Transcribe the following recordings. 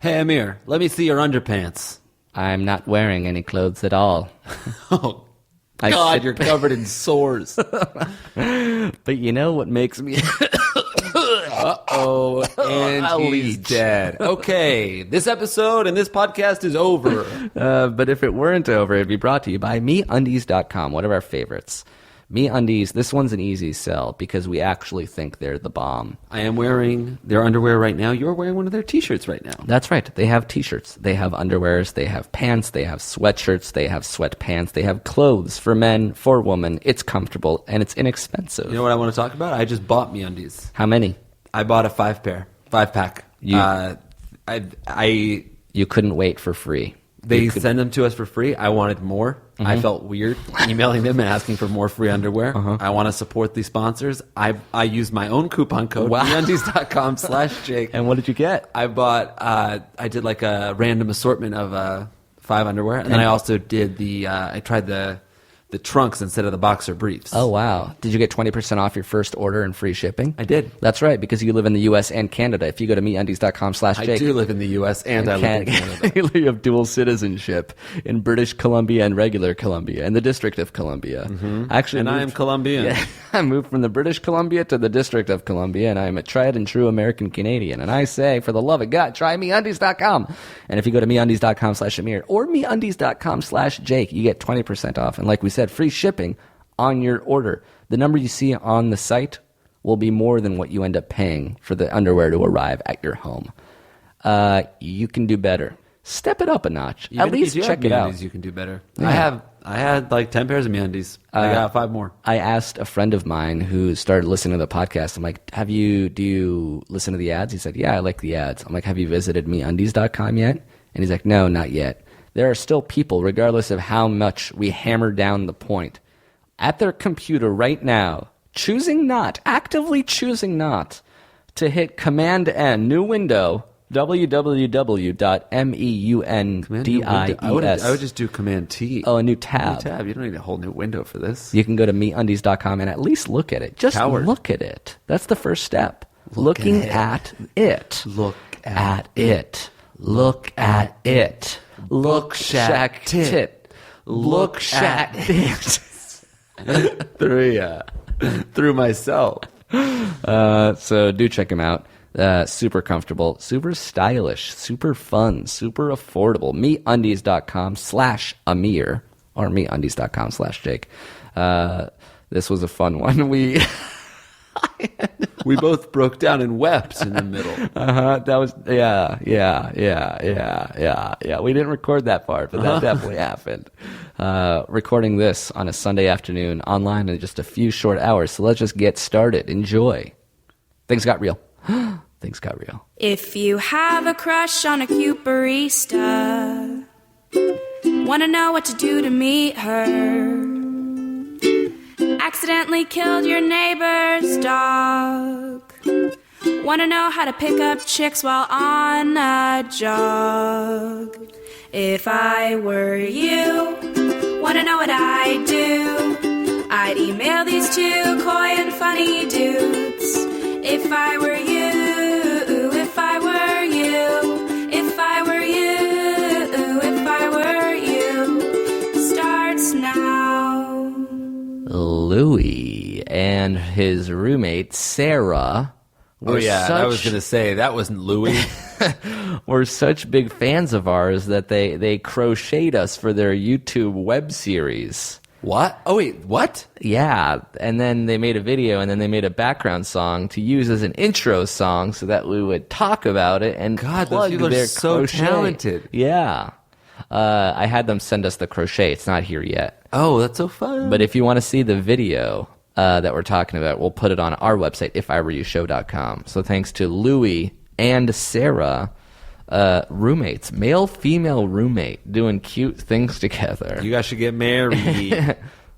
Hey, Amir, let me see your underpants. I'm not wearing any clothes at all. Oh, God, you're covered in sores. But you know what makes me... Uh-oh, and he's dead. Okay, this episode and this podcast is over. But if it weren't over, it'd be brought to you by MeUndies.com, one of our favorites. MeUndies, this one's an easy sell because we actually think they're the bomb. I am wearing their underwear right now. You're wearing one of their t-shirts right now. That's right. They have t-shirts. They have underwears. They have pants. They have sweatshirts. They have sweatpants. They have clothes for men, for women. It's comfortable, and it's inexpensive. You know what I want to talk about? I just bought MeUndies. How many? I bought a 5-pack. You couldn't wait for free. They send them to us for free. I wanted more. Mm-hmm. I felt weird emailing them and asking for more free underwear. I want to support these sponsors. I used my own coupon code, MeUndies.com/Jake. And what did you get? I bought, I did like a random assortment of 5 underwear. And then I also did I tried the trunks instead of the boxer briefs. Oh, wow. Did you get 20% off your first order and free shipping? I did. That's right, because you live in the U.S. and Canada. If you go to MeUndies.com/Jake. I do live in the U.S. and I live in Canada. You have dual citizenship in British Columbia and regular Columbia, and the District of Columbia. Mm-hmm. Actually, and I am Colombian. Yeah, I moved from the British Columbia to the District of Columbia, and I am a tried and true American Canadian. And I say, for the love of God, try MeUndies.com. And if you go to MeUndies.com/Amir or MeUndies.com/Jake, you get 20% off. And like we said, free shipping on your order. The number you see on the site will be more than what you end up paying for the underwear to arrive at your home. You can do better. Step it up a notch. Even At least check it out. You can do better. Yeah. I had like 10 pairs of MeUndies. I got 5 more. I asked a friend of mine who started listening to the podcast, I'm like, do you listen to the ads? He said, yeah, I like the ads. I'm like, have you visited MeUndies.com yet? And he's like, no, not yet. There are still people, regardless of how much we hammer down the point, at their computer right now, actively choosing not to hit Command-N, new window, www.meundies. I would just do Command-T. Oh, a new tab. New tab. You don't need a whole new window for this. You can go to MeUndies.com and at least look at it. Just look at it. That's the first step. Looking at it. Look at it. Look at it. Look shack tit. Look shack tit. Through myself. So do check them out. Super comfortable, super stylish, super fun, super affordable. MeUndies.com/Amir or MeUndies.com/Jake. This was a fun one. We both broke down and wept in the middle. That was yeah. We didn't record that part, but that definitely happened. Recording this on a Sunday afternoon online in just a few short hours. So let's just get started. Enjoy. Things got real. Things got real. If you have a crush on a cute barista, wanna know what to do to meet her, accidentally killed your neighbor's dog, wanna know how to pick up chicks while on a jog. If I were you, wanna know what I'd do, I'd email these 2 coy and funny dudes. If I were you, if I were you, if I were you, if I were you, starts now. Louis and his roommate Sarah were I was going to say, that wasn't Louis. were such big fans of ours that they crocheted us for their YouTube web series. What? Oh, wait, what? Yeah, and then they made a video, and then they made a background song to use as an intro song so that we would talk about it and God, plug those people their are so crochet. talented. Yeah. I had them send us the crochet. It's not here yet. Oh, that's so fun. But if you want to see the video that we're talking about, we'll put it on our website, ifiwereyoushow.com. So thanks to Louis and Sarah, roommates, male-female roommate, doing cute things together. You guys should get married.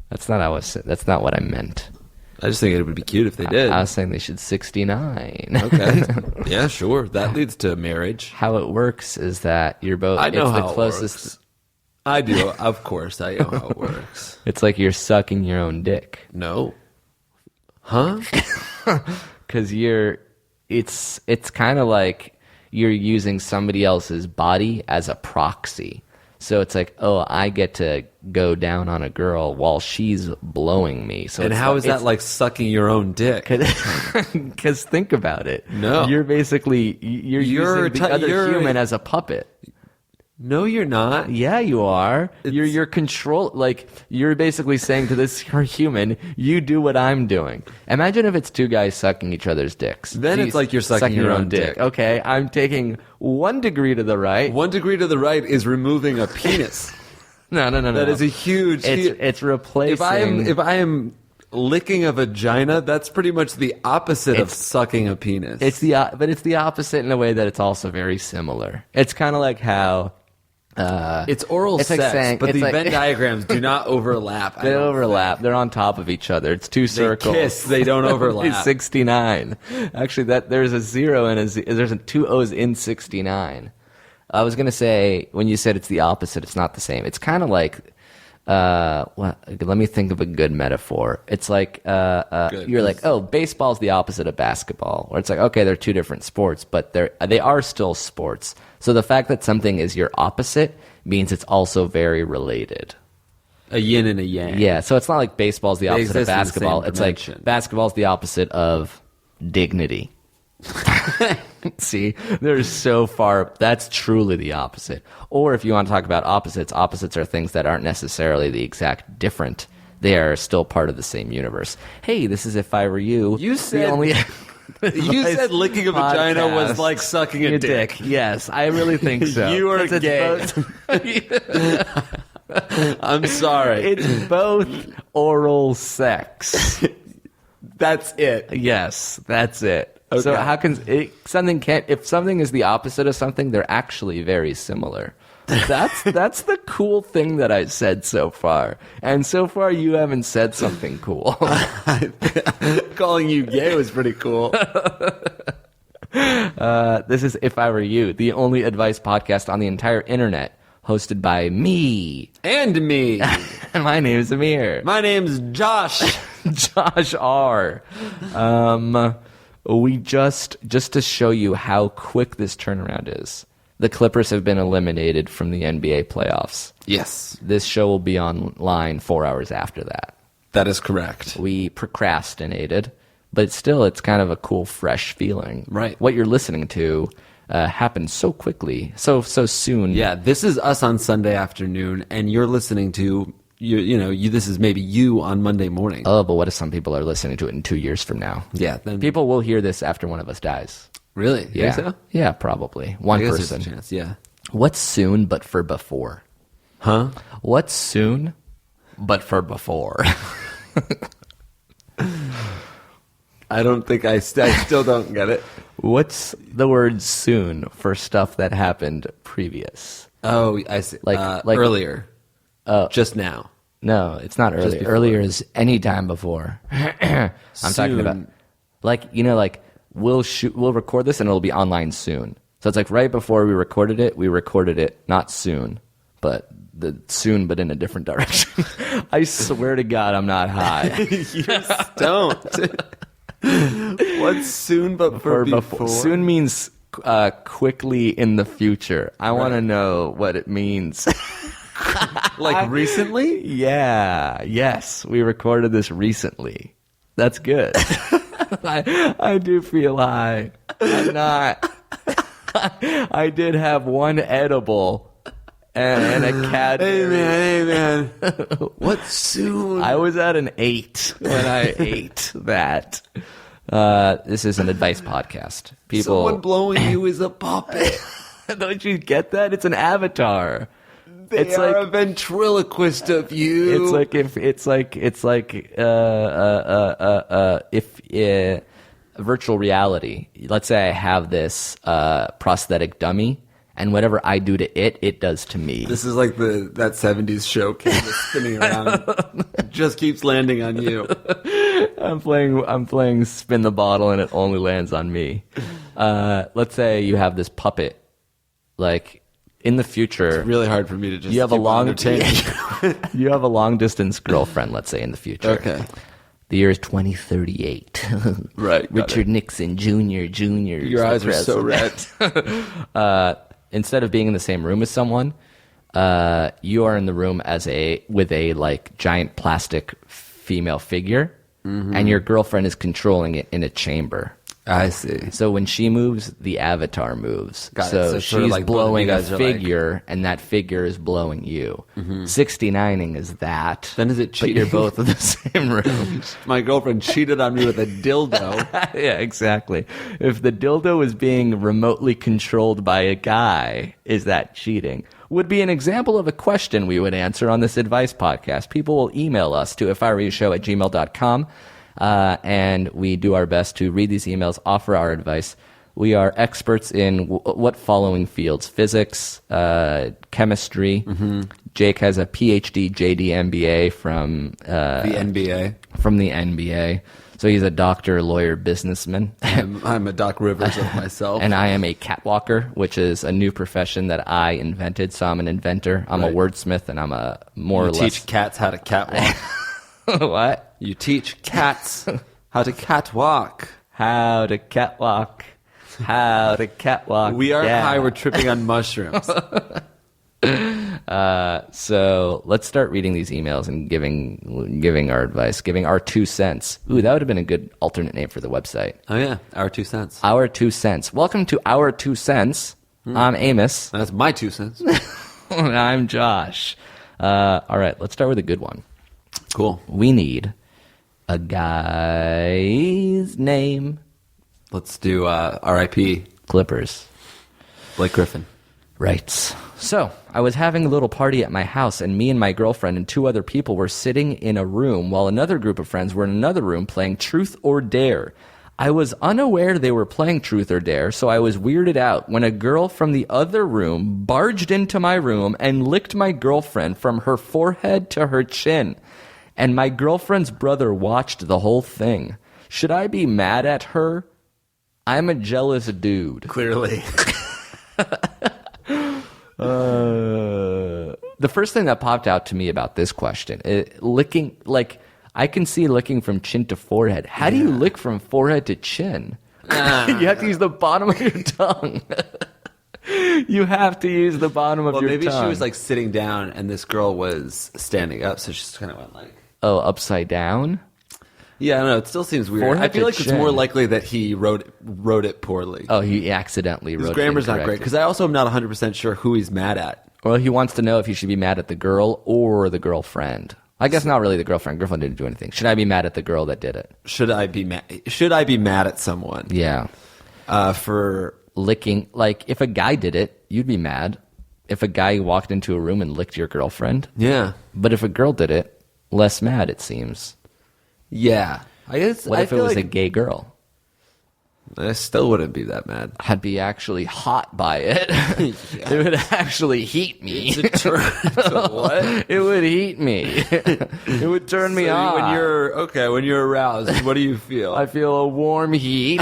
That's not what I meant. I just think it would be cute if they did. I was saying they should 69. Okay. Yeah, sure. That leads to marriage. How it works is that you're both. I know it's how the closest. it works. I do. Of course, I know how it works. It's like you're sucking your own dick. No. Huh? Because it's kind of like you're using somebody else's body as a proxy. So it's like, oh, I get to go down on a girl while she's blowing me. So And how is that like sucking your own dick? Because think about it. No. You're basically, you're using the other human as a puppet. No, you're not. Yeah, you are. You're control. Like, you're basically saying to this human, you do what I'm doing. Imagine if it's two guys sucking each other's dicks. Then it's like you're sucking your own dick. Okay, I'm taking 1 degree to the right. 1 degree to the right is removing a penis. No. That is a huge. It's replacing. If I am licking a vagina, that's pretty much the opposite of sucking a penis. But it's the opposite in a way that it's also very similar. It's kind of like how. It's oral it's sex, like saying, but it's the like, Venn diagrams do not overlap. They overlap. They're on top of each other. It's two circles. Kiss. They don't overlap. It's 69. Actually, there's a 0 and there's 2 O's in 69. I was gonna say when you said it's the opposite, it's not the same. It's kind of like. Let me think of a good metaphor. It's like you're like, oh, baseball's the opposite of basketball. Or it's like, okay, they're two different sports, but they are still sports. So the fact that something is your opposite means it's also very related. A yin and a yang. Yeah, so it's not like baseball's the opposite of exist in the basketball. same It's dimension. like basketball's the opposite of dignity. See, there's so far. That's truly the opposite. Or if you want to talk about opposites are things that aren't necessarily the exact different. They are still part of the same universe. Hey, this is If I Were You. You said you said licking a vagina was like sucking a dick. Yes, I really think so. You are 'Cause it's gay. I'm sorry. It's both oral sex. That's it. Yes, that's it. Okay. So how can if something is the opposite of something, they're actually very similar. That's the cool thing that I said so far. And so far you haven't said something cool. Calling you gay was pretty cool. This is If I Were You, the only advice podcast on the entire internet, hosted by me. And me. And my name is Amir. My name's Josh. Josh R. We just to show you how quick this turnaround is. The Clippers have been eliminated from the NBA playoffs. Yes, This show will be online 4 hours after that. that is correct. We procrastinated, but still, it's kind of a cool, fresh feeling. Right. What you're listening to happened so quickly, so soon. Yeah, this is us on Sunday afternoon, and you're listening to this is maybe you on Monday morning. Oh, but what if some people are listening to it in 2 years from now? Yeah, then People will hear this after one of us dies. really. You Yeah. think so? Yeah, probably. One I guess person. there's a chance. Yeah. What's soon but for before? Huh? What's soon but for before? I don't think I still don't get it. What's the word soon for stuff that happened previous? Oh, I see. Like earlier. Just now. No, it's not earlier. before. Earlier is any time before. I'm talking about like we'll record this and it'll be online soon. So it's like right before we recorded it not soon, but soon but in a different direction. I swear to God I'm not high. You just don't. What's soon but for before? Soon means quickly in the future. I want to know what it means. Like recently? Yeah. Yes, we recorded this recently. That's good. I do feel high. I'm not. I did have one edible and a cat. Hey man. What's soon? I was at an 8 when I ate that. This is an advice podcast. Someone blowing you is a puppet. Don't you get that? It's an avatar. It's like a ventriloquist of you. If virtual reality. Let's say I have this prosthetic dummy, and whatever I do to it, it does to me. This is like that 70s show camera spinning around. It just keeps landing on you. I'm playing spin the bottle, and it only lands on me. Let's say you have this puppet, like. In the future, It's really hard for me to just you have keep entertaining. you have a long distance girlfriend, let's say in the future. Okay. The year is 2038. Right, got Richard Nixon Jr. Jr. Your eyes are so red. Instead of being in the same room as someone, you are in the room with a like giant plastic female figure, and your girlfriend is controlling it in a chamber. I see. So when she moves, the avatar moves. Got it. So So she's sort of like both of blowing you a guys are figure, and that figure is blowing you. 69ing is that. Then is it But cheating? you're both in the same room. My girlfriend cheated on me with a dildo. Yeah, exactly. If the dildo is being remotely controlled by a guy, is that cheating? Would be an example of a question we would answer on this advice podcast. People will email us to ifiwereyoushow@gmail.com. And we do our best to read these emails, offer our advice. We are experts in what following fields? Physics, chemistry. Jake has a PhD, JD, MBA from The NBA. From the NBA. So he's a doctor, lawyer, businessman. I'm a Doc Rivers of myself. And I am a catwalker, which is a new profession that I invented. So I'm an inventor. I'm a Right. wordsmith, and I'm a more you or teach less. cats how to catwalk. What? You teach cats how to catwalk. How to catwalk. How to catwalk. We are yeah. high. We're tripping on mushrooms. So let's start reading these emails and giving our advice, giving our 2 cents. Ooh, that would have been a good alternate name for the website. Oh yeah, our 2 cents. Our 2 cents. Welcome to Our 2 cents. I'm Amos. That's my 2 cents. And I'm Josh. All right, let's start with a good one. Cool. We need a guy's name. Let's do R.I.P. Clippers. Blake Griffin. Writes, so I was having a little party at my house, and me and my girlfriend and 2 other people were sitting in a room while another group of friends were in another room playing Truth or Dare. I was unaware they were playing Truth or Dare, so I was weirded out when a girl from the other room barged into my room and licked my girlfriend from her forehead to her chin. And my girlfriend's brother watched the whole thing. Should I be mad at her? I'm a jealous dude. Clearly. The first thing that popped out to me about this question, licking, like, I can see licking from chin to forehead. How do you lick from forehead to chin? You have to use the bottom of your tongue. You have to use the bottom of Well, your maybe tongue. she was like sitting down and this girl was standing up, so she just kind of went like. Oh, upside down? Yeah, I don't know. It still seems weird. Forehead I feel to like it's chin. more likely that he wrote it poorly. Oh, he accidentally wrote His it grammar's not great incorrectly. because I also am not 100% sure who he's mad at. Well, he wants to know if he should be mad at the girl or the girlfriend. I guess not really the girlfriend. Girlfriend didn't do anything. Should I be mad at the girl that did it? Should I be mad at someone? Yeah. For Licking, like, if a guy did it, you'd be mad. If a guy walked into a room and licked your girlfriend. yeah, But if a girl did it, less mad, it seems. yeah. I guess. What I if it feel was a like gay girl? I still wouldn't be that mad. I'd be actually hot by it. It would actually heat me. What? It would heat me. It would turn me on. When you're aroused, what do you feel? I feel a warm heat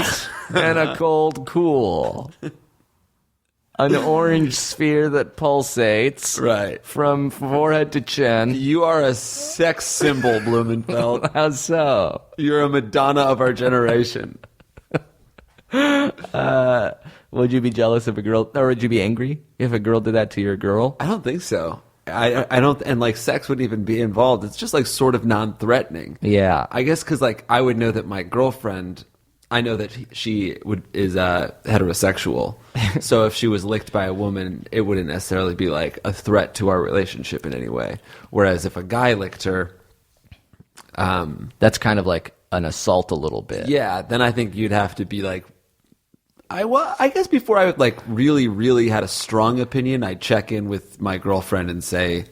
and a cold cool. An orange sphere that pulsates Right. from forehead to chin. You are a sex symbol, Blumenfeld. How so? You're a Madonna of our generation. Would you be jealous if a girl, or would you be angry if a girl did that to your girl? I don't think so. I don't, and like sex wouldn't even be involved. It's just like sort of non-threatening. Yeah. I guess because like I would know that my girlfriend, I know that she is heterosexual. So if she was licked by a woman, it wouldn't necessarily be like a threat to our relationship in any way. Whereas if a guy licked her, That's kind of like an assault a little bit. yeah, then I think you'd have to be like, I guess before I would like really, really had a strong opinion, I'd check in with my girlfriend and say,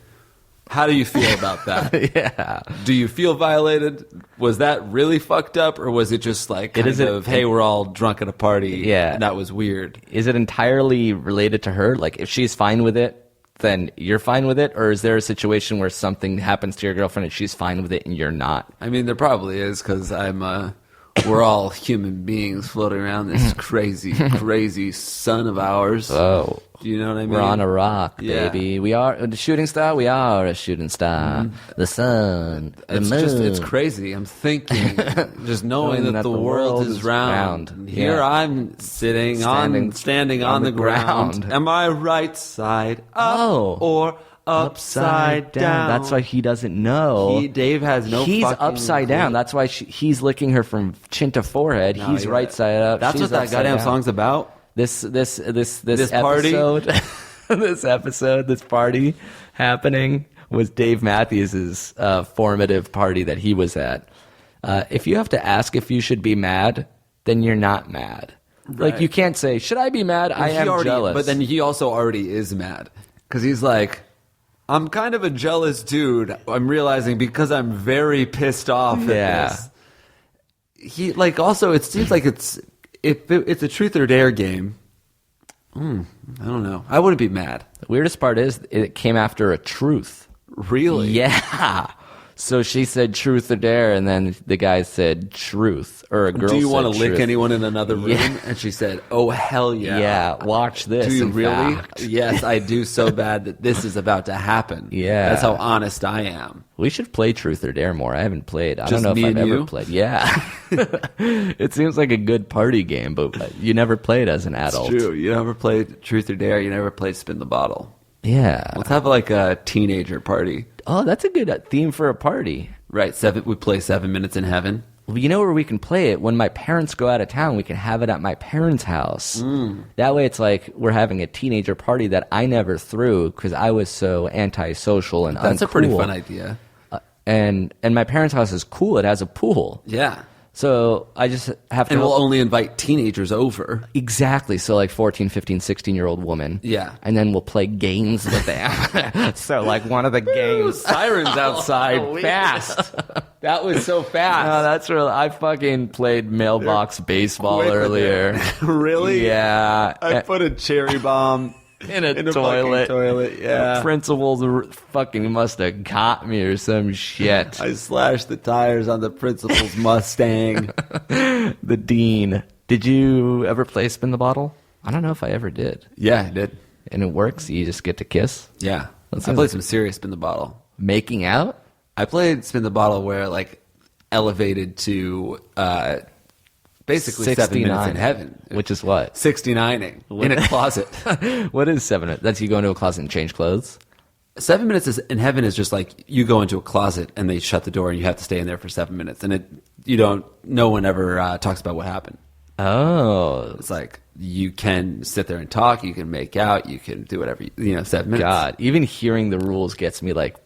how do you feel about that? Yeah. Do you feel violated? Was that really fucked up, or was it just like kind of, hey, we're all drunk at a party? Yeah. and that was weird. Is it entirely related to her? Like, if she's fine with it, then you're fine with it? Or is there a situation where something happens to your girlfriend and she's fine with it and you're not? I mean, there probably is because I'm We're all human beings floating around this crazy, crazy sun of ours. Oh. Do you know what I mean? We're on a rock, Yeah. baby. We are a shooting star. We are a shooting star. The sun, the moon. It's crazy. I'm thinking, just knowing that the world is round. And here Yeah. I'm standing on the ground. ground. Am I right side up Oh. or upside down? That's why he doesn't know. Dave has no. He's fucking upside clue. down. That's why he's licking her from chin to forehead. No, He's yeah. right side up. That's She's what that upside goddamn down. song's about. This party? episode, this party happening was Dave Matthews' formative party that he was at. If you have to ask if you should be mad, then you're not mad. Like Right. you can't say, "Should I be mad?" I am jealous. But then he also already is mad because he's like, I'm kind of a jealous dude. I'm realizing because I'm very pissed off Yeah. at this. He like also it seems like it's a truth or dare game. I don't know. I wouldn't be mad. The weirdest part is it came after a truth. Really? Yeah. So she said truth or dare, and then the guy said truth, or a girl Do you said want to lick truth. anyone in another room? Yeah. And she said, "Oh hell yeah! Yeah, watch this. Do you in really? fact. Yes, I do so bad that this is about to happen. Yeah. That's how honest I am. We should play Truth or Dare more. I haven't played. I Just don't know me if I've and ever you? played. Yeah. It seems like a good party game, but you never played as an adult. It's true. You never played Truth or Dare. You never played Spin the Bottle. Yeah. Let's have like a teenager party. Oh, that's a good theme for a party. Right. We play 7 Minutes in Heaven. Well, you know where we can play it? When my parents go out of town, we can have it at my parents' house. That way it's like we're having a teenager party that I never threw because I was so antisocial and That's a pretty uncool. fun idea. And my parents' house is cool. It has a pool. Yeah. So I just have to... And we'll only invite teenagers over. Exactly. So like 14, 15, 16-year-old woman. Yeah. And then we'll play games with them. So like one of the games... Sirens outside Oh, fast. That was so fast. No, that's real. I fucking played mailbox baseball earlier. Really? Yeah. I put a cherry bomb in a fucking toilet. toilet. The Yeah. principal fucking must have got me or some shit. I slashed the tires on the principal's Mustang. The dean. Did you ever play Spin the Bottle? I don't know if I ever did. Yeah, I did. And it works? You just get to kiss? Yeah. That I sounds- played some serious Spin the Bottle. Making out? I played Spin the Bottle where like elevated to basically 7 Minutes in Heaven. Which is what? 69ing in a closet. What is 7? That's you go into a closet and change clothes? 7 Minutes in Heaven is just like you go into a closet and they shut the door and you have to stay in there for 7 minutes. And no one ever talks about what happened. Oh. It's like you can sit there and talk, you can make out, you can do whatever, 7 minutes. God. Even hearing the rules gets me like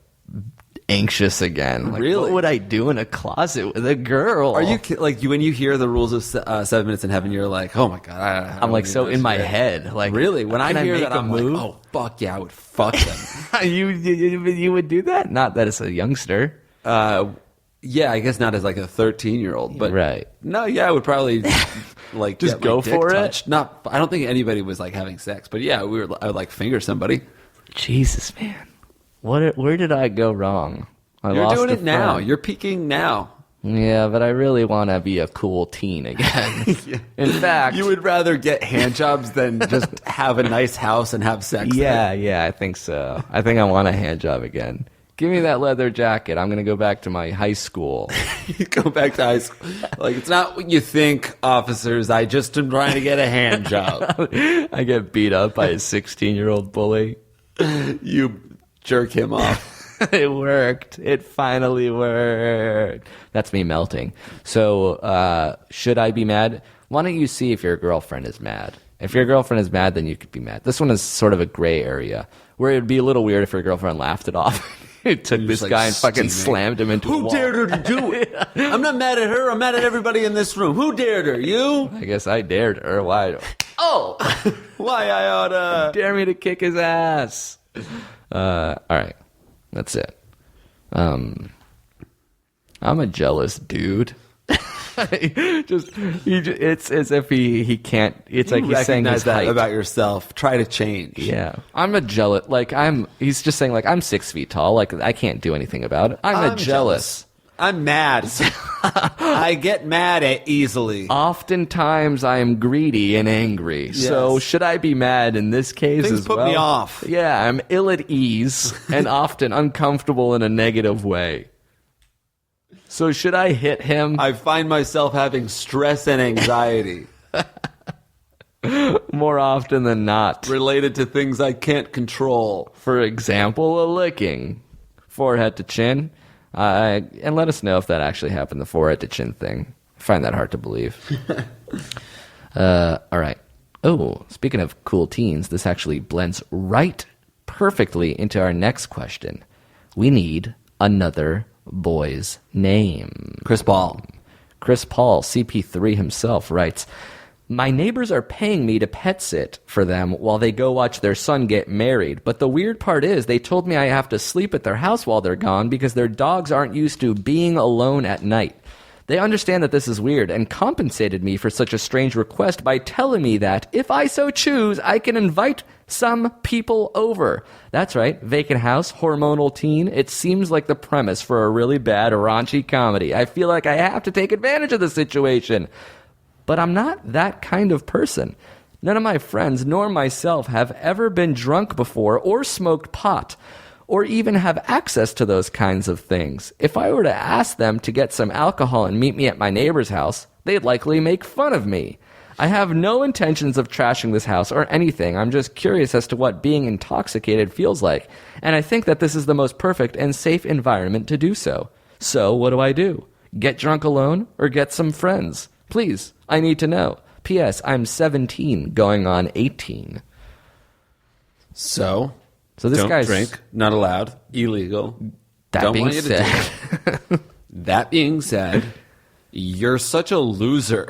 anxious again. Like, Really? what would I do in a closet with a girl? Are you like when you hear the rules of 7 Minutes in Heaven, you're like, oh my god! I I'm don't like need so this in my shit. head. Like Really? When can I hear make that, a I'm move? like, oh fuck yeah, I would fuck them. you would do that? Not that it's a youngster. Yeah, I guess not as like a 13-year-old, but Right. No, yeah, I would probably like Just get my go dick for it? touched. Not, I don't think anybody was like having sex, but yeah, I would like finger somebody. Jesus, man. Where did I go wrong? You're doing a it now. friend. You're peaking now. Yeah, but I really want to be a cool teen again. In fact, You would rather get hand jobs than just have a nice house and have sex. yeah, I think so. I think I want a hand job again. Give me that leather jacket. I'm going to go back to my high school. You go back to high school. Like, it's not what you think, officers. I just am trying to get a hand job. I get beat up by a 16-year-old bully. You jerk him off. It worked. It finally worked. That's me melting. So, should I be mad? Why don't you see if your girlfriend is mad? If your girlfriend is mad, then you could be mad. This one is sort of a gray area where it would be a little weird if your girlfriend laughed it off. It took this like guy and fucking steaming. slammed him into a Who wall. dared her to do it? I'm not mad at her. I'm mad at everybody in this room. Who dared her? You? I guess I dared her. Why? Oh! Why I oughta... Dare me to kick his ass. All right. That's it. I'm a jealous dude. It's as if he can't. It's like he's saying Recognize his that height. about yourself. Try to change. Yeah, I'm a jealous. Like he's just saying like I'm 6 feet tall. Like I can't do anything about it. I'm a jealous. I'm mad. I get mad easily. Oftentimes I am greedy and angry. So Yes. should I be mad in this case Things as put well? me off. Yeah, I'm ill at ease and often uncomfortable in a negative way. So should I hit him? I find myself having stress and anxiety More often than not. related to things I can't control. For example, a licking. Forehead to chin. And let us know if that actually happened, the forehead to chin thing. I find that hard to believe. All right. Oh, speaking of cool teens, this actually blends right perfectly into our next question. We need another boy's name. Chris Paul. Chris Paul, CP3 himself, writes, my neighbors are paying me to pet sit for them while they go watch their son get married. But the weird part is they told me I have to sleep at their house while they're gone because their dogs aren't used to being alone at night. They understand that this is weird and compensated me for such a strange request by telling me that, if I so choose, I can invite some people over. That's right, vacant house, hormonal teen. It seems like the premise for a really bad raunchy comedy. I feel like I have to take advantage of the situation. But I'm not that kind of person. None of my friends nor myself have ever been drunk before or smoked pot or even have access to those kinds of things. If I were to ask them to get some alcohol and meet me at my neighbor's house, they'd likely make fun of me. I have no intentions of trashing this house or anything. I'm just curious as to what being intoxicated feels like. And I think that this is the most perfect and safe environment to do so. So what do? Get drunk alone or get some friends? Please, I need to know. P.S. I'm 17, going on 18. So So this don't guy's drink, not allowed, illegal. That Don't being want you to do said, it. That being said, you're such a loser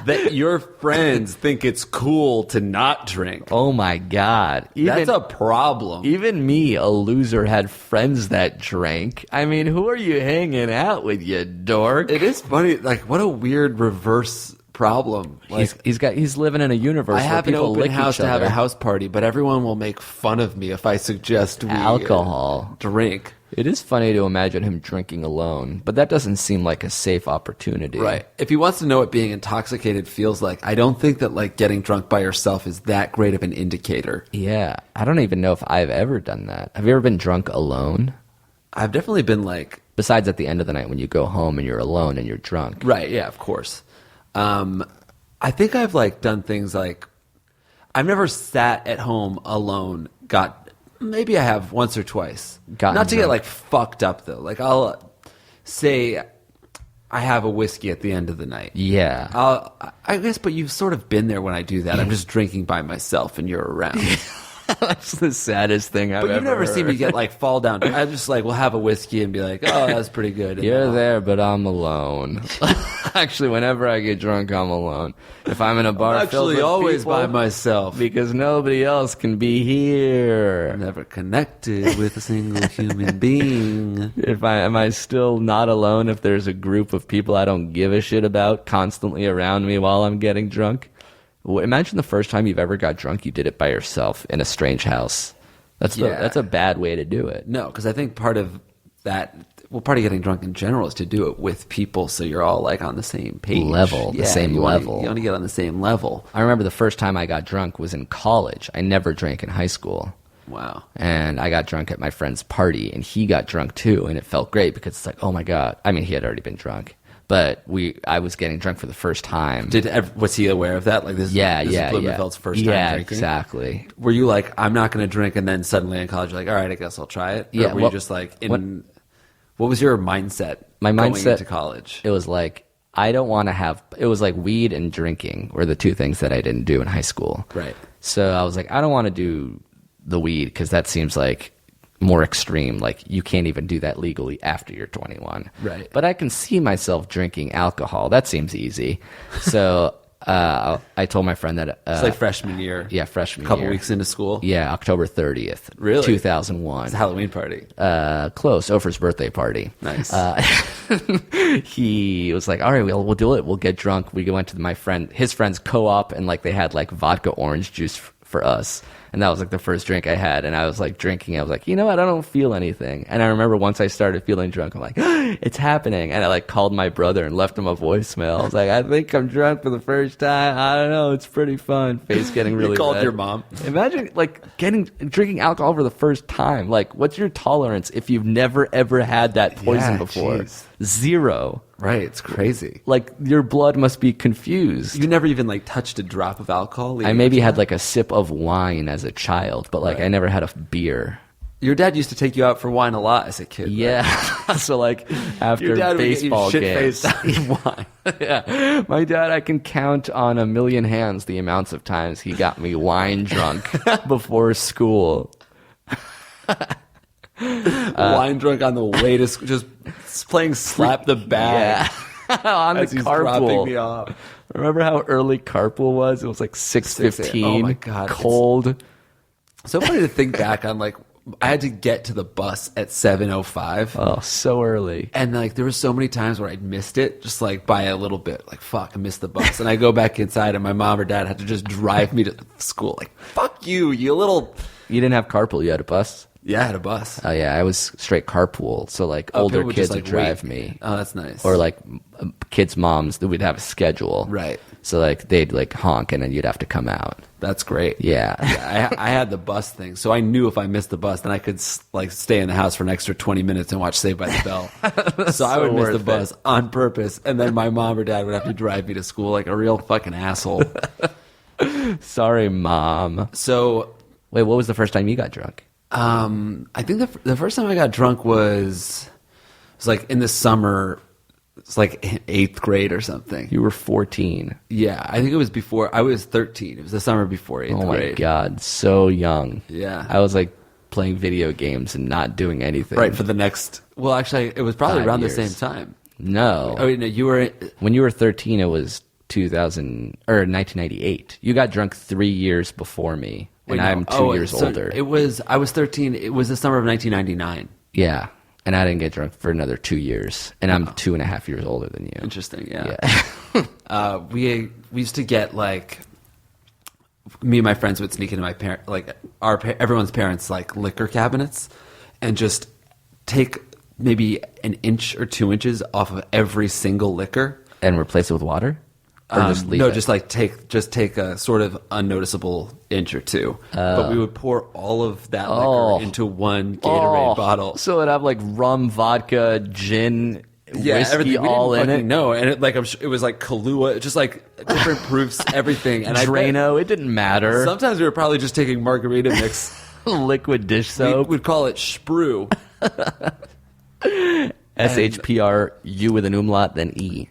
that your friends think it's cool to not drink. oh my God. That's a problem. Even me, a loser, had friends that drank. I mean, who are you hanging out with, you dork? It is funny. Like, what a weird reverse problem. Like, He's living in a universe I where have an people open lick house each to have a other. house party, but everyone will make fun of me if I suggest we Alcohol. drink. It is funny to imagine him drinking alone, but that doesn't seem like a safe opportunity. Right. If he wants to know what being intoxicated feels like, I don't think that like getting drunk by yourself is that great of an indicator. Yeah. I don't even know if I've ever done that. Have you ever been drunk alone? I've definitely been like, Besides at the end of the night when you go home and you're alone and you're drunk. right, yeah, of course. I think I've like done things like I've never sat at home alone, maybe I have once or twice. Gotten Not to get drunk. like fucked up though. Like I'll say I have a whiskey at the end of the night. Yeah. I guess, but you've sort of been there when I do that. I'm just drinking by myself and you're around. That's the saddest thing I've But ever you've never heard. seen me get like fall down. I'm just like, we'll have a whiskey and be like, oh, that's pretty good. And You're then there, but I'm alone. Actually, whenever I get drunk, I'm alone. If I'm in a bar I'm filled actually with always people, by myself. because nobody else can be here. Never connected with a single human being. Am I still not alone if there's a group of people I don't give a shit about constantly around me while I'm getting drunk? Well, imagine the first time you've ever got drunk, you did it by yourself in a strange house. That's a bad way to do it. No, because I think part of getting drunk in general is to do it with people so you're all like on the same page. Level, the same you level. You want to get on the same level. I remember the first time I got drunk was in college. I never drank in high school. Wow. And I got drunk at my friend's party, and he got drunk too, and it felt great because it's like, oh my God. I mean, he had already been drunk, but I was getting drunk for the first time. Was he aware of that? Like this? Yeah. This is Blumenfeld's first time yeah, drinking. exactly. Were you like, I'm not going to drink, and then suddenly in college you're like, all right, I guess I'll try it? Or Yeah, were well, you just like what was your mindset? My going mindset into college. It was like, I don't want to have. It was like weed and drinking were the two things that I didn't do in high school. Right. So I was like, I don't want to do the weed because that seems like more extreme. Like you can't even do that legally after you're 21. Right. But I can see myself drinking alcohol. That seems easy. So I told my friend that It's like freshman year. yeah, freshman A couple year. weeks into school. Yeah, October 30th, Really? 2001. It's a Halloween party. Close, Oprah's birthday party. Nice. He was like, all right, we'll do it. We'll get drunk. We went to his friend's co-op, and like they had like vodka orange juice for us. And that was like the first drink I had. And I was like drinking. I was like, you know what? I don't feel anything. And I remember once I started feeling drunk, I'm like, it's happening. And I like called my brother and left him a voicemail. I was like, I think I'm drunk for the first time. I don't know. It's pretty fun. Face getting really You called red. your mom. Imagine like drinking alcohol for the first time. Like, what's your tolerance if you've never ever had that poison Yeah, before? jeez. 0. Right, it's crazy. Like your blood must be confused. You never even like touched a drop of alcohol. I maybe had like a sip of wine as a child, but like Right. I never had a beer. Your dad used to take you out for wine a lot as a kid. right? Yeah. So like after Your dad would get you baseball games. shit-faced on wine. Yeah. My dad, I can count on a million hands the amounts of times he got me wine drunk before school. Wine drunk on the way to just playing slap the bag. Yeah. On As the he's dropping me carpool. off. Remember how early carpool was? It was like 6:15. Oh my God. Cold. So funny to think back on, like, I had to get to the bus at 7:05. Oh, so early. And like there were so many times where I'd missed it, just like by a little bit. Like, fuck, I missed the bus. And I go back inside and my mom or dad had to just drive me to school. Like, fuck you, you little. You didn't have carpool, you had a bus? Yeah, I had a bus. Oh yeah, I was straight carpool. So like Oh, older people would kids just, would like, drive wait. me. Oh, that's nice. Or like kids' moms that would have a schedule. Right. So like they'd like honk and then you'd have to come out. That's great. Yeah. I had the bus thing, so I knew if I missed the bus, then I could like stay in the house for an extra 20 minutes and watch Saved by the Bell. So I would miss the worth bus on purpose, and then my mom or dad would have to drive me to school like a real fucking asshole. Sorry, mom. So Wait, what was the first time you got drunk? I think the first time I got drunk was like in the summer. It's like 8th grade or something. You were 14. Yeah, I think it was before. I was 13. It was the summer before 8th Oh my grade. god, so young. Yeah. I was like playing video games and not doing anything. Right, for the next. Well, actually, it was probably 5 around years. the same time. No. Oh, no, you were. When you were 13, it was 2000 or 1998. You got drunk 3 years before me, and Wait, no. I'm 2 years so older. It was. I was 13. It was the summer of 1999. Yeah, and I didn't get drunk for another 2 years, and I'm 2.5 years older than you. Interesting. Yeah. Yeah. We used to get like. Me and my friends would sneak into my everyone's parents' like liquor cabinets, and just take maybe an inch or 2 inches off of every single liquor. And replace it with water, or just leave No, it? just like take a sort of unnoticeable inch or two. But we would pour all of that liquor into one Gatorade bottle. So it'd have like rum, vodka, gin, whiskey everything. We all didn't in fucking it. know, and it was like Kahlua, just like different proofs, everything. And Drano, it didn't matter. sometimes we were probably just taking margarita mix. Liquid dish soap. We'd call it sprue. SHPRU with an umlaut, then E.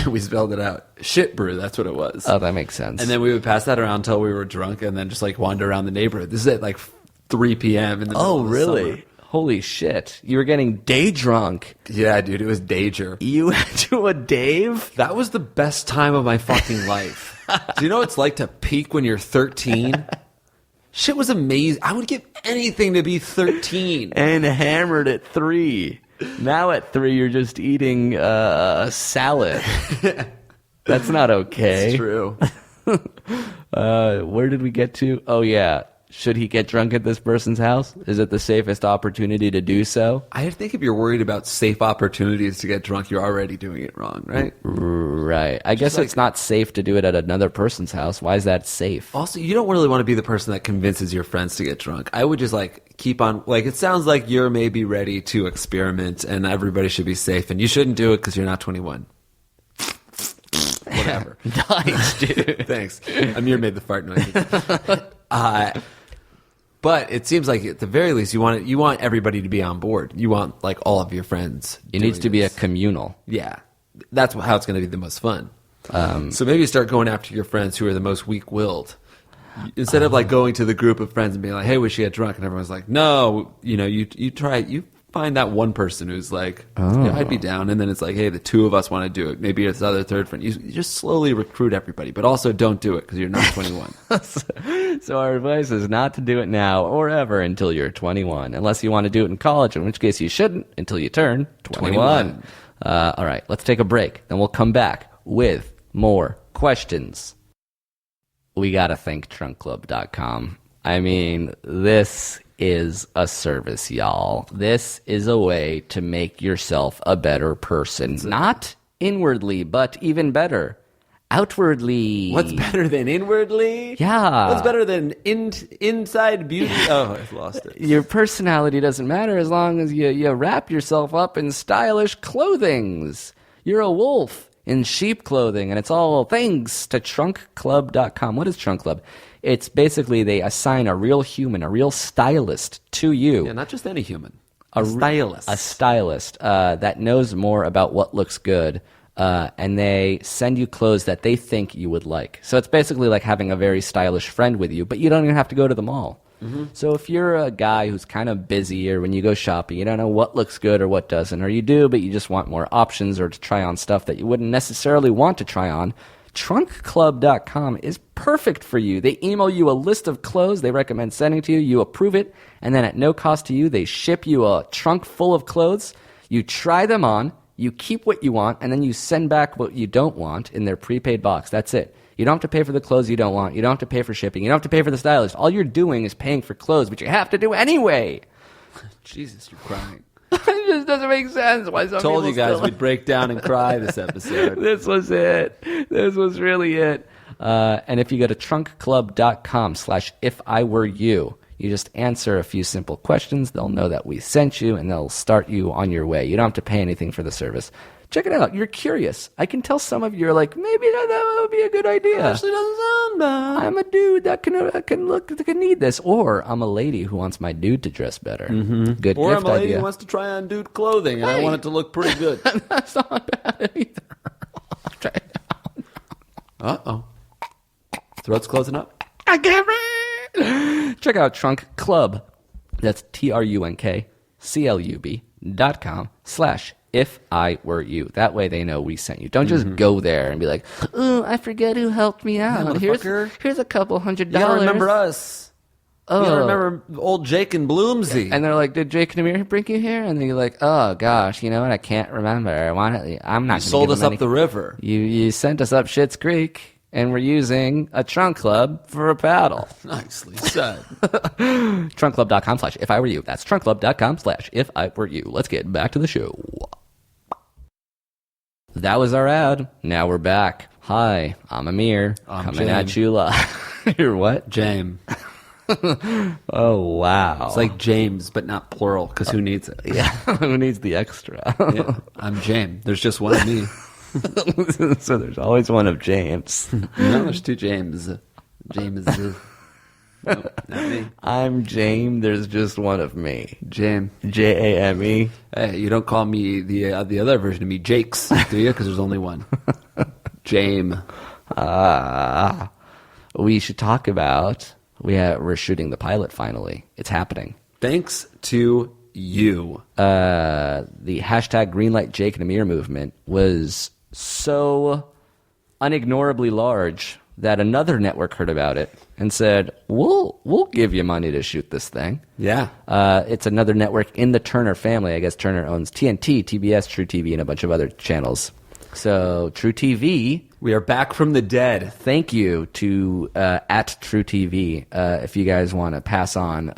We spelled it out. Shit brew, that's what it was. Oh, that makes sense. And then we would pass that around until we were drunk, and then just like wander around the neighborhood. This is at like 3 p.m. in the middle oh, of the really? summer. Holy shit. You were getting day drunk. Yeah, dude, it was danger. You went to a Dave? That was the best time of my fucking life. Do you know what it's like to peak when you're 13? Shit was amazing. I would give anything to be 13. And hammered at 3. Now at 3, you're just eating salad. That's not okay. It's true. Where did we get to? Oh, yeah. Should he get drunk at this person's house? Is it the safest opportunity to do so? I think if you're worried about safe opportunities to get drunk, you're already doing it wrong, right? Right. I guess it's not safe to do it at another person's house. Why is that safe? Also, you don't really want to be the person that convinces your friends to get drunk. I would just like keep on, like, it sounds like you're maybe ready to experiment and everybody should be safe, and you shouldn't do it because you're not 21. Whatever. Nice, dude. Thanks. Amir made the fart noises. But it seems like at the very least you want everybody to be on board. You want like all of your friends. It needs doing to be a this. communal. Yeah, that's how it's going to be the most fun. So maybe start going after your friends who are the most weak-willed. Instead of like going to the group of friends and being like, "Hey, we should get drunk," and everyone's like, "No, you try it. You find that one person who's like, yeah, I'd be down," and then it's like, "Hey, the two of us want to do it." Maybe it's the other third friend. You just slowly recruit everybody, but also don't do it because you're not 21. So our advice is not to do it now or ever until you're 21, unless you want to do it in college, in which case you shouldn't until you turn 21. All right, let's take a break. Then we'll come back with more questions. We got to thank drunkclub.com. I mean, this is a service, y'all. This is a way to make yourself a better person. Not inwardly, but even better, outwardly. What's better than inwardly? Yeah. What's better than inside beauty? Oh, I've lost it. Your personality doesn't matter as long as you wrap yourself up in stylish clothings. You're a wolf in sheep clothing, and it's all thanks to trunkclub.com. What is Trunk Club? It's basically they assign a real human, a real stylist to you. Yeah, not just any human. A stylist. A stylist that knows more about what looks good, and they send you clothes that they think you would like. So it's basically like having a very stylish friend with you, but you don't even have to go to the mall. Mm-hmm. So if you're a guy who's kind of busy, or when you go shopping, you don't know what looks good or what doesn't, or you do, but you just want more options or to try on stuff that you wouldn't necessarily want to try on, trunkclub.com is perfect for you. They email you a list of clothes they recommend sending to you. You approve it, and then at no cost to you, they ship you a trunk full of clothes. You try them on, you keep what you want, and then you send back what you don't want in their prepaid box. That's it. You don't have to pay for the clothes you don't want. You don't have to pay for shipping. You don't have to pay for the stylist. All you're doing is paying for clothes, which you have to do anyway. Jesus, you're crying. It just doesn't make sense. Why some Told people you guys still... we'd break down and cry this episode. This was it. This was really it. And if you go to trunkclub.com/ifiwereyou, you just answer a few simple questions. They'll know that we sent you, and they'll start you on your way. You don't have to pay anything for the service. Check it out. You're curious. I can tell some of you are like, maybe that would be a good idea. Actually doesn't sound bad. I'm a dude that can need this, or I'm a lady who wants my dude to dress better. Mm-hmm. Good Or gift I'm a lady idea. who wants to try on dude clothing, and I want it to look pretty good. That's not bad either. Try it out. Uh-oh. Throat's closing up. I can't breathe. Check out Trunk Club. That's trunkclub.com/ifiwereyou. That way they know we sent you. Don't just go there and be like, oh, I forget who helped me out. motherfucker. Here's a couple $100. You gotta remember us. Oh. You gotta remember old Jake and Bloomsy. And they're like, did Jake and Amir bring you here? And then you're like, oh gosh, you know what? I can't remember. I'm not. You sold us up the river. You sent us up Schitt's Creek, and we're using a Trunk Club for a paddle. Nicely said. Trunkclub.com/ifiwereyou. That's trunkclub.com/ifiwereyou. Let's get back to the show. That was our ad. Now we're back. Hi, I'm Amir. I'm coming Jam. at you live. You're what? James. Oh, wow. It's like James, but not plural, because who needs it? Yeah, who needs the extra? Yeah, I'm James. There's just one of me. So there's always one of James. No, there's two James. James. Nope, not me. I'm James. There's just one of me. Jame. Jame. Hey, you don't call me the other version of me Jakes, do you? Because there's only one. Jame. We should talk about... We're shooting the pilot finally. It's happening. Thanks to you. The hashtag Greenlight Jake and Amir movement was so unignorably large that another network heard about it and said, we'll give you money to shoot this thing. Yeah. It's another network in the Turner family. I guess Turner owns TNT, TBS, True TV, and a bunch of other channels. So True TV... We are back from the dead. Thank you to at True TV. If you guys want to pass on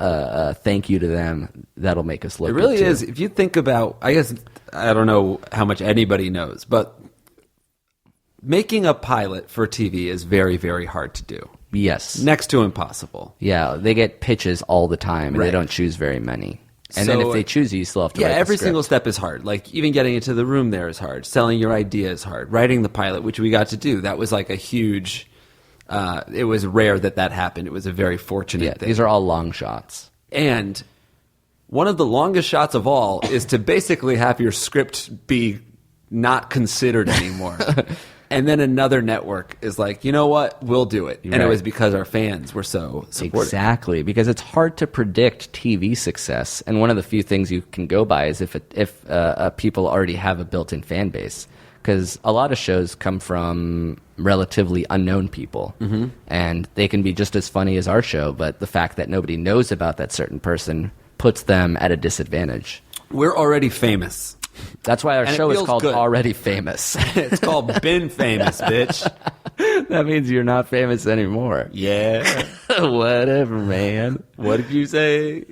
thank you to them, that'll make us look It really good too. is. If you think about, I guess, I don't know how much anybody knows, but making a pilot for TV is very, very hard to do. Yes. Next to impossible. Yeah, they get pitches all the time, and Right. they don't choose very many. And So, then if they choose you still have to Yeah, write every the script. single step is hard. Like, even getting into the room there is hard. Selling your idea is hard. Writing the pilot, which we got to do, that was like a huge... it was rare that happened. It was a very fortunate Yeah, thing. these are all long shots. And one of the longest shots of all is to basically have your script be not considered anymore. And then another network is like, you know what? We'll do it. And it Right. was because our fans were so supportive. Exactly, because it's hard to predict TV success, and one of the few things you can go by is if people already have a built-in fan base. Because a lot of shows come from relatively unknown people, and they can be just as funny as our show, but the fact that nobody knows about that certain person puts them at a disadvantage. We're already famous. That's why our And it show is feels called good. Already Famous. It's called Been Famous, bitch. That means you're not famous anymore. Yeah. Whatever, man. What did you say?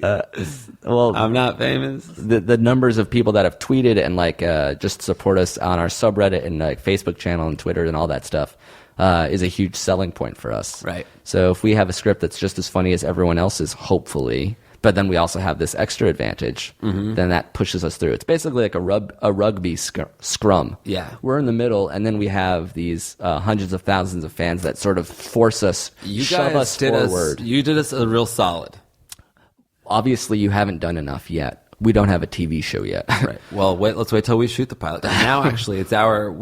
Well, I'm not famous. the numbers of people that have tweeted and like just support us on our subreddit and like Facebook channel and Twitter and all that stuff is a huge selling point for us. Right. So if we have a script that's just as funny as everyone else's, hopefully, but then we also have this extra advantage, then that pushes us through. It's basically like a rugby scrum. Yeah. We're in the middle, and then we have these hundreds of thousands of fans that sort of force us, shove us forward. You did us a real solid. Obviously, you haven't done enough yet. We don't have a TV show yet. Right. Well, let's wait till we shoot the pilot. Now, actually, it's Oh,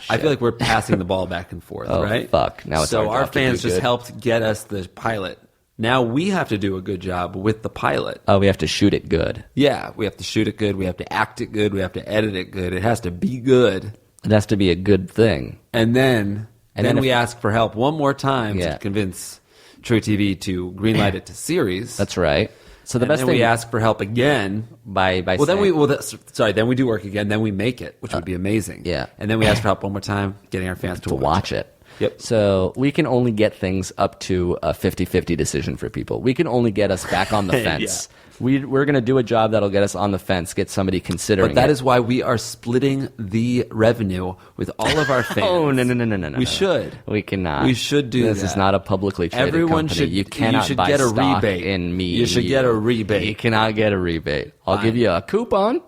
shit. I feel like we're passing the ball back and forth, Oh, right? fuck. Now it's our so our job to fans do just good. helped get us the pilot. Now we have to do a good job with the pilot. Oh, we have to shoot it good. Yeah, we have to shoot it good. We have to act it good. We have to edit it good. It has to be good. It has to be a good thing. And then if- we ask for help one more time Yeah. to convince True TV to greenlight it to series. That's right. So the and best then thing we ask for help again. by Well, then saying, then we do work again. Then we make it, which would be amazing. yeah. And then we ask for help one more time, getting our fans to watch it. Yep. So we can only get things up to a 50-50 decision for people. We can only get us back on the fence. We're going to do a job that'll get us on the fence, get somebody considering But that it. is why we are splitting the revenue with all of our fans. Oh, no. We should. We cannot. We should do this. that. This is not a publicly traded Everyone company. should. You cannot should buy get a stock rebate in me. You should get a rebate. You cannot get a rebate. I'll Fine. give you a coupon.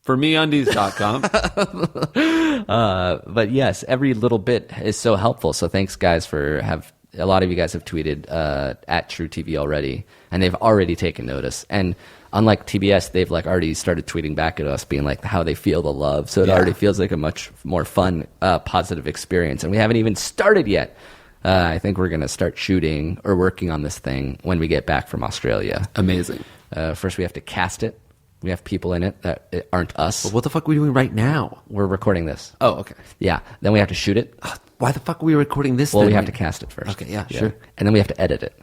For MeUndies.com. But yes, every little bit is so helpful. So thanks, guys, a lot of you guys have tweeted at True TV already, and they've already taken notice. And unlike TBS, they've like already started tweeting back at us, being like how they feel the love. So it already feels like a much more fun, positive experience. And we haven't even started yet. I think we're going to start shooting or working on this thing when we get back from Australia. Amazing. First, we have to cast it. We have people in it that aren't us. What the fuck are we doing right now? We're recording this. Oh, okay. Yeah. Then we have to shoot it. Why the fuck are we recording this? Well, then? we have to cast it first. Okay, yeah, sure. And then we have to edit it.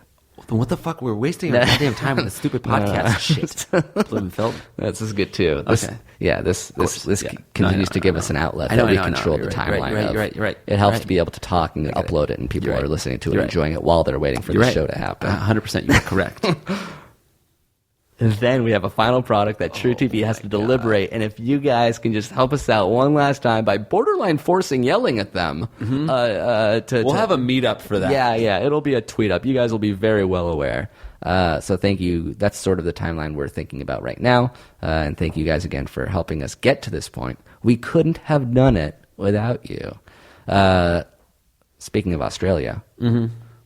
Then what the fuck? We're wasting our goddamn time on this stupid podcast shit. Blumenfeld. This is good too. This, Okay. Yeah, this Yeah. continues No, to give no. us an outlet I know, that we I know, control you're the right, timeline you're of. right, you're right. It helps Right. to be able to talk and get it. upload it, and people You're are right. listening to it You're and right. enjoying it while they're waiting for You're the right. show to happen. 100%. You're correct. And then we have a final product that True TV has to deliberate. And if you guys can just help us out one last time by borderline forcing yelling at them, We'll have a meetup for that. Yeah, it'll be a tweet up. You guys will be very well aware. So thank you. That's sort of the timeline we're thinking about right now. And thank you guys again for helping us get to this point. We couldn't have done it without you. Speaking of Australia,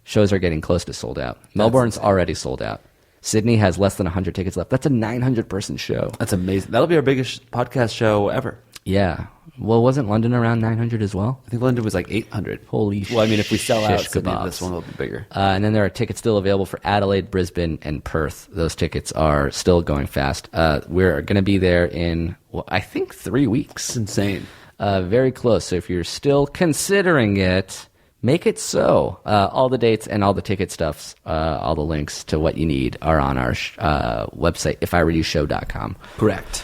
shows are getting close to sold out. Melbourne's already sold out. Sydney has less than 100 tickets left. That's a 900-person show. That's amazing. That'll be our biggest podcast show ever. Yeah. Well, wasn't London around 900 as well? I think London was like 800. Holy Well, I mean, if we sell out shish Sydney, kebabs. this one will be bigger. And then there are tickets still available for Adelaide, Brisbane, and Perth. Those tickets are still going fast. We're going to be there in, I think, 3 weeks. It's insane. Very close. So if you're still considering it, make it so. All the dates and all the ticket stuffs, all the links to what you need are on our website, ifiwereyoushow.com. Correct.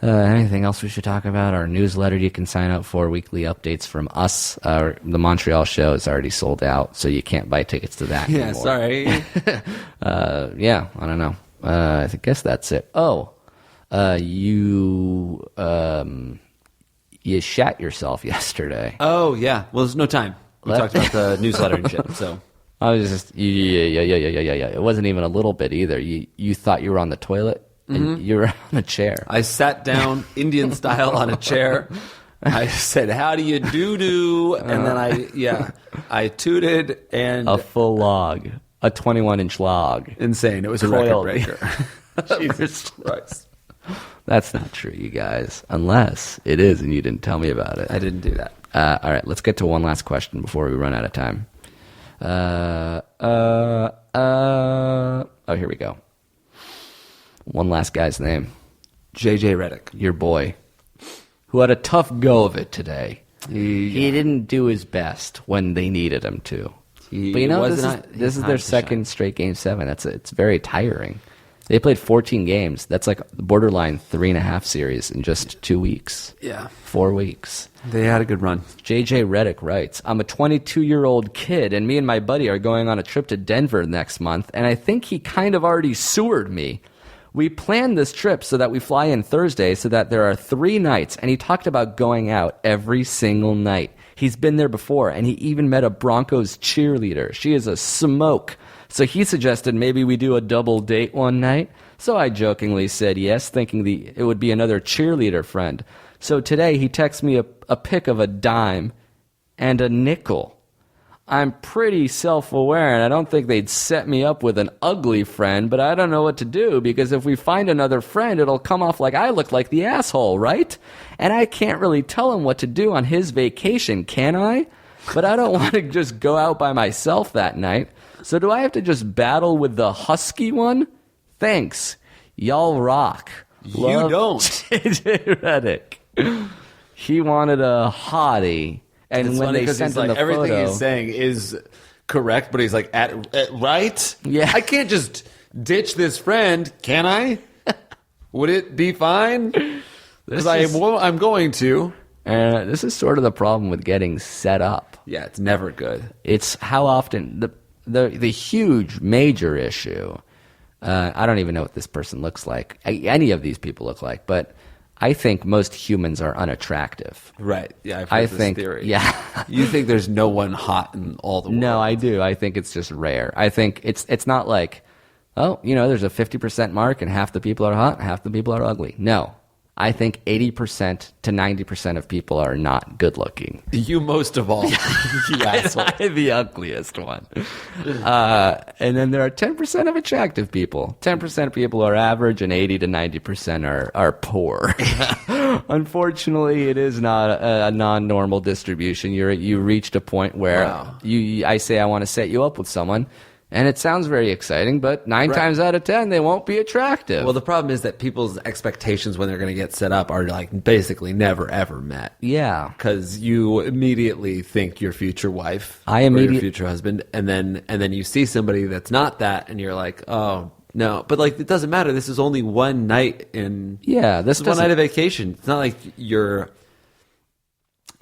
Anything else we should talk about? Our newsletter you can sign up for, weekly updates from us. The Montreal show is already sold out, so you can't buy tickets to that Yeah, anymore. sorry. Yeah, I don't know. I guess that's it. Oh, you shat yourself yesterday. Oh, yeah. Well, there's no time. We talked about the newsletter and shit, so. I was just yeah. It wasn't even a little bit either. You thought you were on the toilet and you were on a chair. I sat down Indian style on a chair. I said, "How do you do?" And then I tooted and A full log, a 21-inch log. insane. It was a record Coiled. breaker. Jesus Christ. That's not true, you guys. Unless it is, and you didn't tell me about it. I didn't do that. All right, let's get to one last question before we run out of time. Oh, here we go. One last guy's name. JJ Redick. Your boy, who had a tough go of it today. He didn't do his best when they needed him to. He But you know, was this not- is he's their not to second straight Game 7. It's very tiring. They played 14 games. That's like borderline 3.5 series in just 2 weeks. Yeah. 4 weeks. They had a good run. JJ Reddick writes, I'm a 22-year-old kid, and me and my buddy are going on a trip to Denver next month, and I think he kind of already sewered me. We planned this trip so that we fly in Thursday so that there are 3 nights, and he talked about going out every single night. He's been there before, and he even met a Broncos cheerleader. She is a smoke. So he suggested maybe we do a double date one night. So I jokingly said yes, thinking it would be another cheerleader friend. So today he texts me a pic of a dime and a nickel. I'm pretty self-aware, and I don't think they'd set me up with an ugly friend, but I don't know what to do, because if we find another friend, it'll come off like I look like the asshole, right? And I can't really tell him what to do on his vacation, can I? But I don't want to just go out by myself that night. So do I have to just battle with the husky one? Thanks. Y'all rock. You don't. JJ Reddick. He wanted a hottie. And It's when funny they 'cause sent he's him like, the everything photo, he's saying is correct, but he's like, right? Yeah. I can't just ditch this friend, can I? Would it be fine? Because I'm going to. this is sort of the problem with getting set up. Yeah, it's never good. It's how often the huge major issue. I don't even know what this person looks like. Any of these people look like, but I think most humans are unattractive. Right. Yeah, I've heard I this think, theory. yeah. You think there's no one hot in all the world? No, I do. I think it's just rare. I think it's not like, oh, there's a 50% mark and half the people are hot, half the people are ugly. No. I think 80% to 90% of people are not good looking. You most of all. You asshole. I'm the ugliest one. And then there are 10% of attractive people. 10% of people are average, and 80 to 90% are poor. Unfortunately, it is not a non-normal distribution. You reached a point where Wow. I say I want to set you up with someone, and it sounds very exciting, but 9 times out of 10, they won't be attractive. Well, the problem is that people's expectations when they're going to get set up are like basically never ever met. yeah. Because you immediately think your future wife I or your immediate- future husband, and then you see somebody that's not that, and you're like, oh no. But like, it doesn't matter. This is only one night in. Yeah, This is one night of vacation. It's not like you're.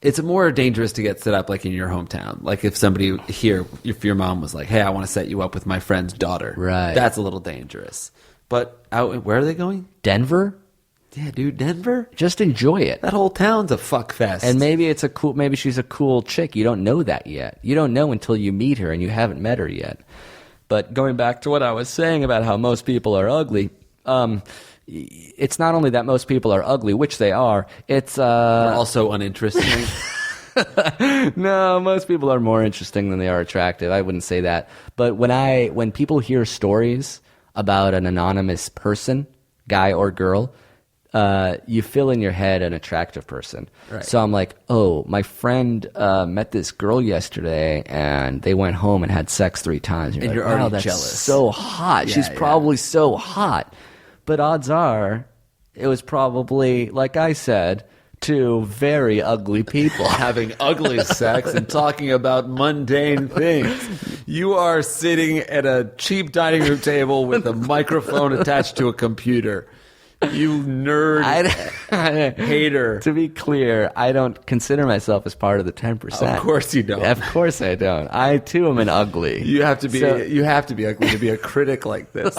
It's more dangerous to get set up like in your hometown. Like if somebody here, if your mom was like, "Hey, I want to set you up with my friend's daughter," Right. That's a little dangerous. But out, where are they going? Denver? Yeah, dude, Denver. Just enjoy it. That whole town's a fuck fest. And maybe she's a cool chick. You don't know that yet. You don't know until you meet her, and you haven't met her yet. But going back to what I was saying about how most people are ugly, it's not only that most people are ugly, which they are. It's They're also uninteresting. no, most people are more interesting than they are attractive. I wouldn't say that. But when people hear stories about an anonymous person, guy or girl, you fill in your head an attractive person. Right. So I'm like, oh, my friend met this girl yesterday, and they went home and had sex 3 times. And like, you're already wow, that's jealous. so hot. Yeah, She's yeah. probably so hot. But odds are, it was probably, like I said, 2 very ugly people. Having ugly sex and talking about mundane things. You are sitting at a cheap dining room table with a microphone attached to a computer. You nerd hater. To be clear, I don't consider myself as part of the 10%. Of course you don't. Of course I don't. I too am an ugly. You have to be. So- You have to be ugly to be a critic like this.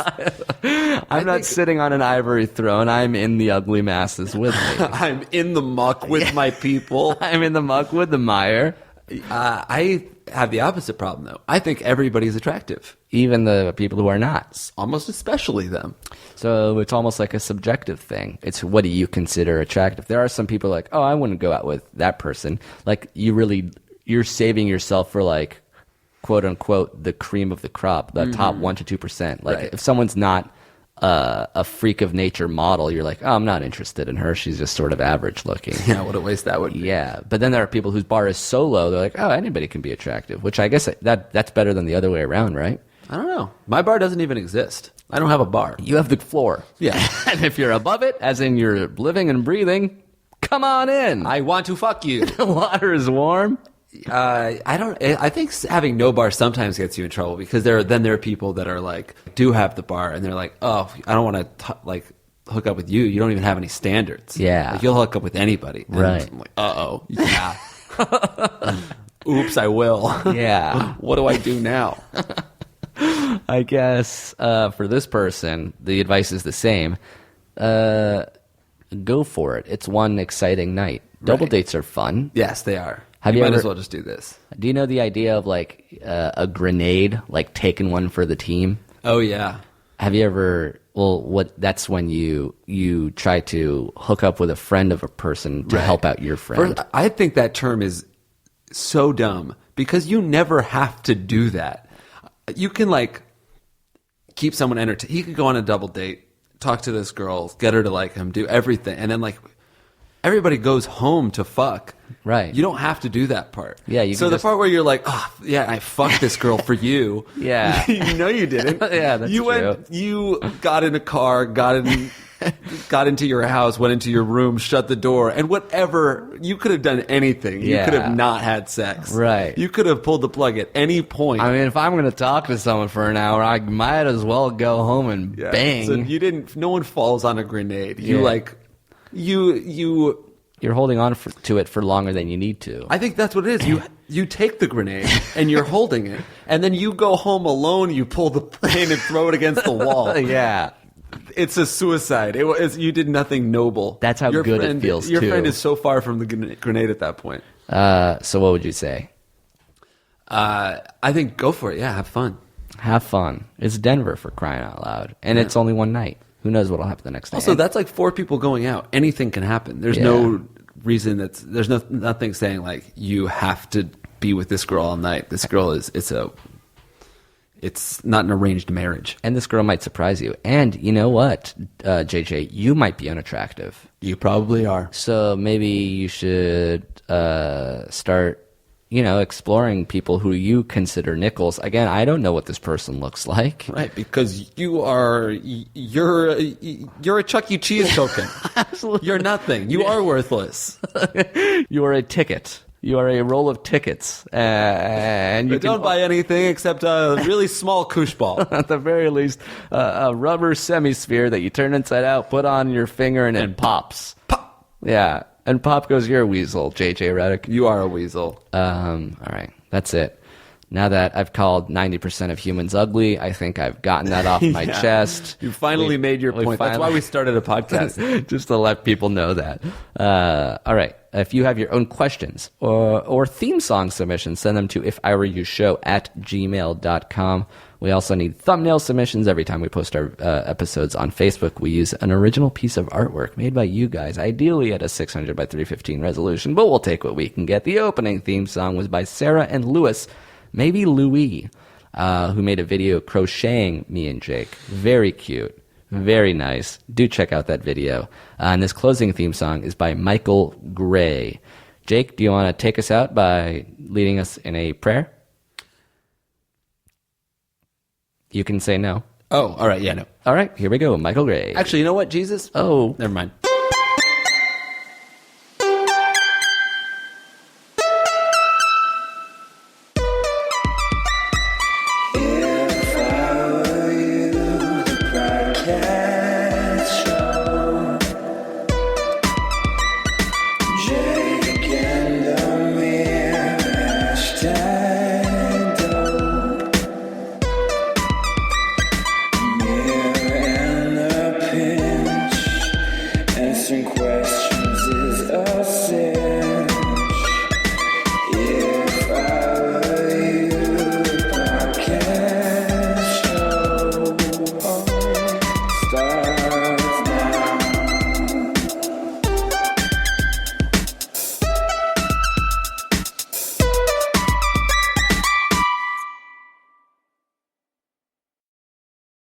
I'm not sitting on an ivory throne. I'm in the ugly masses with me. I'm in the muck with my people. I'm in the muck with the mire. I have the opposite problem, though. I think everybody's attractive, Even the people who are not. almost especially them. So it's almost like a subjective thing. It's what do you consider attractive? There are some people like, oh, I wouldn't go out with that person. Like you're saving yourself for like, quote unquote, the cream of the crop, the top 1% to 2%. Like Right. if someone's not a freak of nature model, you're like, oh, I'm not interested in her. She's just sort of average looking. Yeah, what a waste that would be. Yeah, but then there are people whose bar is so low, they're like, oh, anybody can be attractive, which I guess that's better than the other way around, right? I don't know. My bar doesn't even exist. I don't have a bar. You have the floor. Yeah. And if you're above it, as in you're living and breathing, come on in. I want to fuck you. The water is warm. I don't. I think having no bar sometimes gets you in trouble because there are people that are like do have the bar and they're like, oh, I don't want to like hook up with you. You don't even have any standards. Yeah. Like, you'll hook up with anybody. And Right. I'm like, uh-oh. Yeah. Oops, I will. Yeah. What do I do now? I guess for this person, the advice is the same. Go for it. It's one exciting night. Double Right. dates are fun. Yes, they are. Have you you might ever- as well just do this. Do you know the idea of like a grenade, like taking one for the team? Oh, yeah. Have you ever? Well, that's when you try to hook up with a friend of a person to Right. help out your friend. First, I think that term is so dumb because you never have to do that. You can like keep someone entertained. He could go on a double date, talk to this girl, get her to like him, do everything, and then like everybody goes home to fuck. Right. You don't have to do that part. Yeah, you So can the just- part where you're like, oh yeah, I fucked this girl for you. Yeah. you know you didn't. Yeah, that's you true. You got in a car, got into your house, went into your room, shut the door, and whatever, you could have done anything. You Yeah. could have not had sex. Right. You could have pulled the plug at any point. I mean, if I'm going to talk to someone for an hour, I might as well go home and Yeah. bang. So no one falls on a grenade. You Yeah. like, you. You're holding on to it for longer than you need to. I think that's what it is. You take the grenade and you're holding it, and then you go home alone. You pull the pin and throw it against the wall. Yeah. It's a suicide. You did nothing noble. That's how good it feels, Your too. friend is so far from the grenade at that point. So what would you say? I think go for it. Yeah, have fun. Have fun. It's Denver, for crying out loud. And it's only one night. Who knows what'll happen the next day? Also, that's like 4 people going out. Anything can happen. There's Yeah. no reason there's nothing saying like you have to be with this girl all night. This girl it's not an arranged marriage. And this girl might surprise you. And you know what, JJ? You might be unattractive. You probably are. So maybe you should start, exploring people who you consider nickels. Again, I don't know what this person looks like. Right, because you're a Chuck E. Cheese token. Absolutely. You're nothing. You are worthless. You are a ticket. You are a roll of tickets. And you You don't buy anything except a really small koosh ball. at the very least, a rubber semisphere that you turn inside out, put on your finger, and it pops. Pop! Yeah. And pop goes your weasel, JJ Redick. You are a weasel. All right. That's it. Now that I've called 90% of humans ugly, I think I've gotten that off my Yeah. chest. You finally made your point. That's why we started a podcast. Just to let people know that. All right. If you have your own questions or theme song submissions, send them to ifIWereYouShow@gmail.com. We also need thumbnail submissions. Every time we post our episodes on Facebook, we use an original piece of artwork made by you guys, ideally at a 600 by 315 resolution, but we'll take what we can get. The opening theme song was by Sarah and Lewis, maybe Louis, who made a video crocheting me and Jake. Very cute. Very nice. Do check out that video. And this closing theme song is by Michael Gray. Jake, do you want to take us out by leading us in a prayer? You can say no. Oh, all right. Yeah, no. All right, here we go. Michael Gray. Actually, you know what, Jesus? Oh. Never mind.